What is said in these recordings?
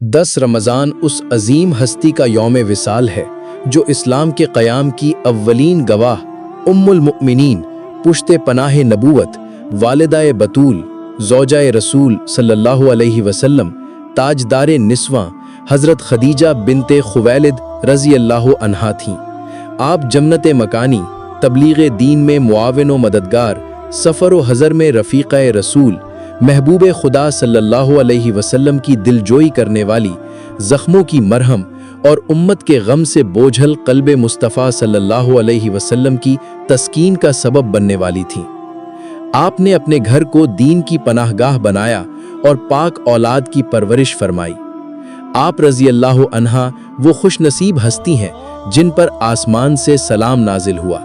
10 رمضان اس عظیم ہستی کا یوم وصال ہے جو اسلام کے قیام کی اولین گواہ ام المؤمنین پشت پناہ نبوت والدہ بطول زوجہ رسول صلی اللہ علیہ وسلم تاجدار نسواں حضرت خدیجہ بنت خویلد رضی اللہ عنہا تھیں۔ آپ جنت مکانی، تبلیغ دین میں معاون و مددگار، سفر و حضر میں رفیقہ رسول، محبوب خدا صلی اللہ علیہ وسلم کی دلجوئی کرنے والی، زخموں کی مرہم اور امت کے غم سے بوجھل قلب مصطفیٰ صلی اللہ علیہ وسلم کی تسکین کا سبب بننے والی تھیں۔ آپ نے اپنے گھر کو دین کی پناہ گاہ بنایا اور پاک اولاد کی پرورش فرمائی۔ آپ رضی اللہ عنہا وہ خوش نصیب ہستی ہیں جن پر آسمان سے سلام نازل ہوا۔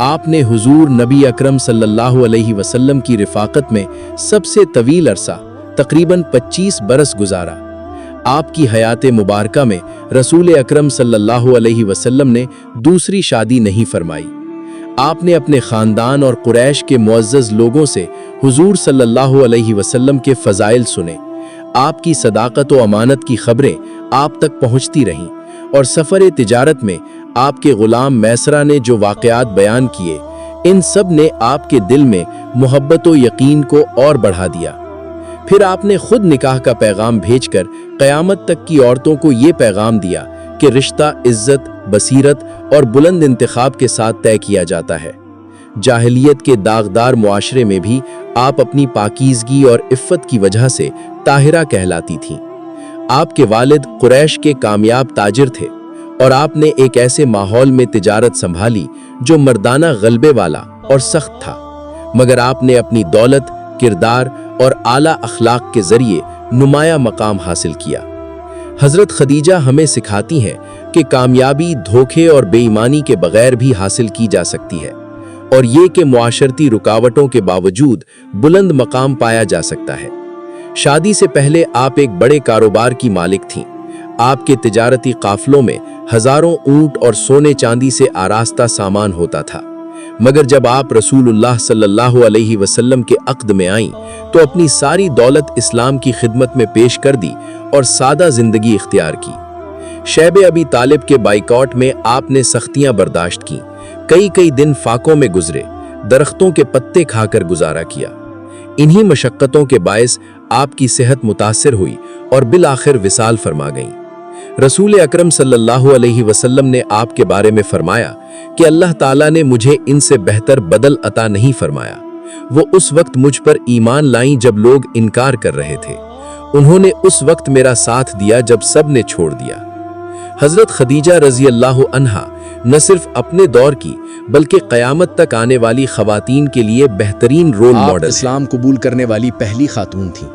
آپ نے حضور نبی اکرم صلی اللہ علیہ وسلم کی رفاقت میں سب سے طویل عرصہ تقریباً 25 برس گزارا۔ آپ کی حیات مبارکہ میں رسول اکرم صلی اللہ علیہ وسلم نے دوسری شادی نہیں فرمائی۔ آپ نے اپنے خاندان اور قریش کے معزز لوگوں سے حضور صلی اللہ علیہ وسلم کے فضائل سنے۔ آپ کی صداقت و امانت کی خبریں آپ تک پہنچتی رہیں، اور سفر تجارت میں آپ کے غلام میسرہ نے جو واقعات بیان کیے، ان سب نے آپ کے دل میں محبت و یقین کو اور بڑھا دیا۔ پھر آپ نے خود نکاح کا پیغام بھیج کر قیامت تک کی عورتوں کو یہ پیغام دیا کہ رشتہ عزت، بصیرت اور بلند انتخاب کے ساتھ طے کیا جاتا ہے۔ جاہلیت کے داغدار معاشرے میں بھی آپ اپنی پاکیزگی اور عفت کی وجہ سے طاہرہ کہلاتی تھیں۔ آپ کے والد قریش کے کامیاب تاجر تھے، اور آپ نے ایک ایسے ماحول میں تجارت سنبھالی جو مردانہ غلبے والا اور سخت تھا، مگر آپ نے اپنی دولت، کردار اور اعلیٰ اخلاق کے ذریعے نمایاں مقام حاصل کیا۔ حضرت خدیجہ ہمیں سکھاتی ہیں کہ کامیابی دھوکے اور بے ایمانی کے بغیر بھی حاصل کی جا سکتی ہے، اور یہ کہ معاشرتی رکاوٹوں کے باوجود بلند مقام پایا جا سکتا ہے۔ شادی سے پہلے آپ ایک بڑے کاروبار کی مالک تھیں۔ آپ کے تجارتی قافلوں میں ہزاروں اونٹ اور سونے چاندی سے آراستہ سامان ہوتا تھا، مگر جب آپ رسول اللہ صلی اللہ علیہ وسلم کے عقد میں آئیں تو اپنی ساری دولت اسلام کی خدمت میں پیش کر دی اور سادہ زندگی اختیار کی۔ شیب ابی طالب کے بائیکاٹ میں آپ نے سختیاں برداشت کیں، کئی دن فاقوں میں گزرے، درختوں کے پتے کھا کر گزارا کیا۔ انہی مشقتوں کے باعث آپ کی صحت متاثر ہوئی اور بالآخر وصال فرما گئیں۔ رسول اکرم صلی اللہ علیہ وسلم نے آپ کے بارے میں فرمایا کہ اللہ تعالیٰ نے مجھے ان سے بہتر بدل عطا نہیں فرمایا۔ وہ اس وقت مجھ پر ایمان لائیں جب لوگ انکار کر رہے تھے، انہوں نے اس وقت میرا ساتھ دیا جب سب نے چھوڑ دیا۔ حضرت خدیجہ رضی اللہ عنہا نہ صرف اپنے دور کی بلکہ قیامت تک آنے والی خواتین کے لیے بہترین رول ماڈل، اسلام قبول کرنے والی پہلی خاتون تھیں،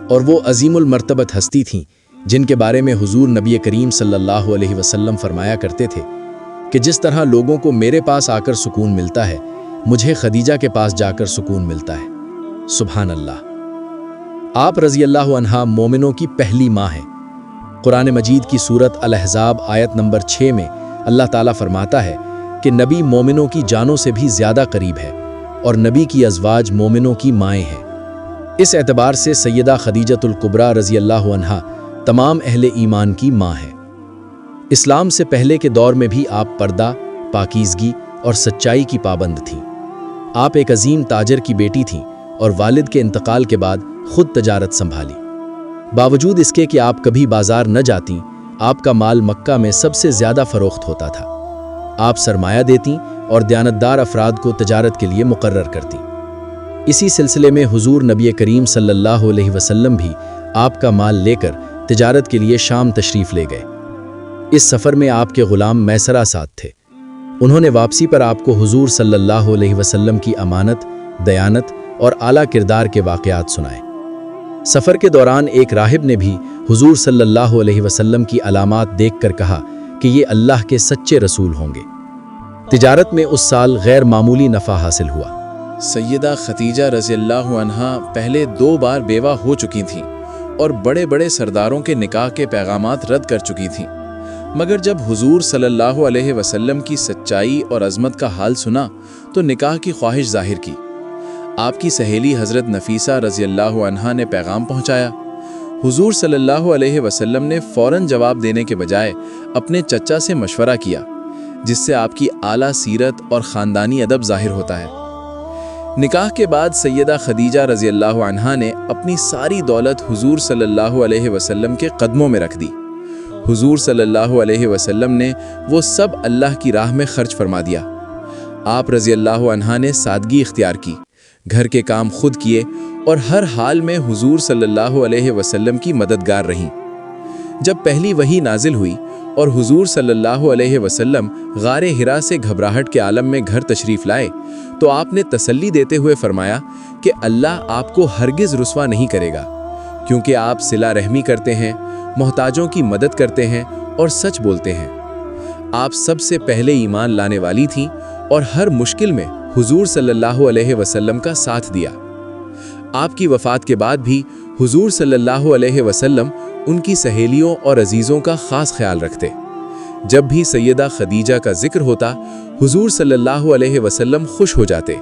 اور وہ عظیم المرتبت ہستی تھیں جن کے بارے میں حضور نبی کریم صلی اللہ علیہ وسلم فرمایا کرتے تھے کہ جس طرح لوگوں کو میرے پاس آ کر سکون ملتا ہے، مجھے خدیجہ کے پاس جا کر سکون ملتا ہے۔ سبحان اللہ۔ آپ رضی اللہ عنہا مومنوں کی پہلی ماں ہیں۔ قرآن مجید کی سورت الاحزاب آیت نمبر 6 میں اللہ تعالیٰ فرماتا ہے کہ نبی مومنوں کی جانوں سے بھی زیادہ قریب ہے، اور نبی کی ازواج مومنوں کی مائیں ہیں۔ اس اعتبار سے سیدہ خدیجۃ الکبریٰ رضی اللہ عنہا تمام اہل ایمان کی ماں ہے۔ اسلام سے پہلے کے دور میں بھی آپ پردہ، پاکیزگی اور سچائی کی پابند تھیں۔ آپ ایک عظیم تاجر کی بیٹی تھیں اور والد کے انتقال کے بعد خود تجارت سنبھالی۔ باوجود اس کے کہ آپ کبھی بازار نہ جاتیں، آپ کا مال مکہ میں سب سے زیادہ فروخت ہوتا تھا۔ آپ سرمایہ دیتیں اور دیانتدار افراد کو تجارت کے لیے مقرر کرتیں۔ اسی سلسلے میں حضور نبی کریم صلی اللہ علیہ وسلم بھی آپ کا مال لے کر تجارت کے لیے شام تشریف لے گئے۔ اس سفر میں آپ کے غلام میسرہ ساتھ تھے۔ انہوں نے واپسی پر آپ کو حضور صلی اللہ علیہ وسلم کی امانت، دیانت اور اعلیٰ کردار کے واقعات سنائے۔ سفر کے دوران ایک راہب نے بھی حضور صلی اللہ علیہ وسلم کی علامات دیکھ کر کہا کہ یہ اللہ کے سچے رسول ہوں گے۔ تجارت میں اس سال غیر معمولی نفع حاصل ہوا۔ سیدہ خدیجہ رضی اللہ عنہا پہلے 2 بار بیوہ ہو چکی تھیں اور بڑے بڑے سرداروں کے نکاح کے پیغامات رد کر چکی تھیں، مگر جب حضور صلی اللہ علیہ وسلم کی سچائی اور عظمت کا حال سنا تو نکاح کی خواہش ظاہر کی۔ آپ کی سہیلی حضرت نفیسہ رضی اللہ عنہا نے پیغام پہنچایا۔ حضور صلی اللہ علیہ وسلم نے فوراً جواب دینے کے بجائے اپنے چچا سے مشورہ کیا، جس سے آپ کی اعلیٰ سیرت اور خاندانی ادب ظاہر ہوتا ہے۔ نکاح کے بعد سیدہ خدیجہ رضی اللہ عنہا نے اپنی ساری دولت حضور صلی اللہ علیہ وسلم کے قدموں میں رکھ دی۔ حضور صلی اللہ علیہ وسلم نے وہ سب اللہ کی راہ میں خرچ فرما دیا۔ آپ رضی اللہ عنہا نے سادگی اختیار کی، گھر کے کام خود کیے اور ہر حال میں حضور صلی اللہ علیہ وسلم کی مددگار رہیں۔ جب پہلی وحی نازل ہوئی اور حضور صلی اللہ علیہ وسلم غار حرا سے گھبراہٹ کے عالم میں گھر تشریف لائے تو آپ نے تسلی دیتے ہوئے فرمایا کہ اللہ آپ کو ہرگز رسوا نہیں کرے گا، کیونکہ آپ صلہ رحمی کرتے ہیں، محتاجوں کی مدد کرتے ہیں اور سچ بولتے ہیں۔ آپ سب سے پہلے ایمان لانے والی تھیں اور ہر مشکل میں حضور صلی اللہ علیہ وسلم کا ساتھ دیا۔ آپ کی وفات کے بعد بھی حضور صلی اللہ علیہ وسلم ان کی سہیلیوں اور عزیزوں کا خاص خیال رکھتے۔ جب بھی سیدہ خدیجہ کا ذکر ہوتا، حضور صلی اللہ علیہ وسلم خوش ہو جاتے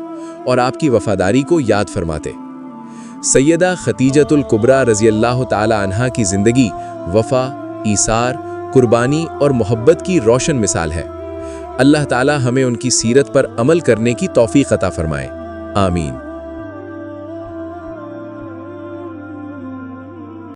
اور آپ کی وفاداری کو یاد فرماتے۔ سیدہ خدیجۃ الکبریٰ رضی اللہ تعالی عنہا کی زندگی وفا، ایثار، قربانی اور محبت کی روشن مثال ہے۔ اللہ تعالی ہمیں ان کی سیرت پر عمل کرنے کی توفیق عطا فرمائے، آمین۔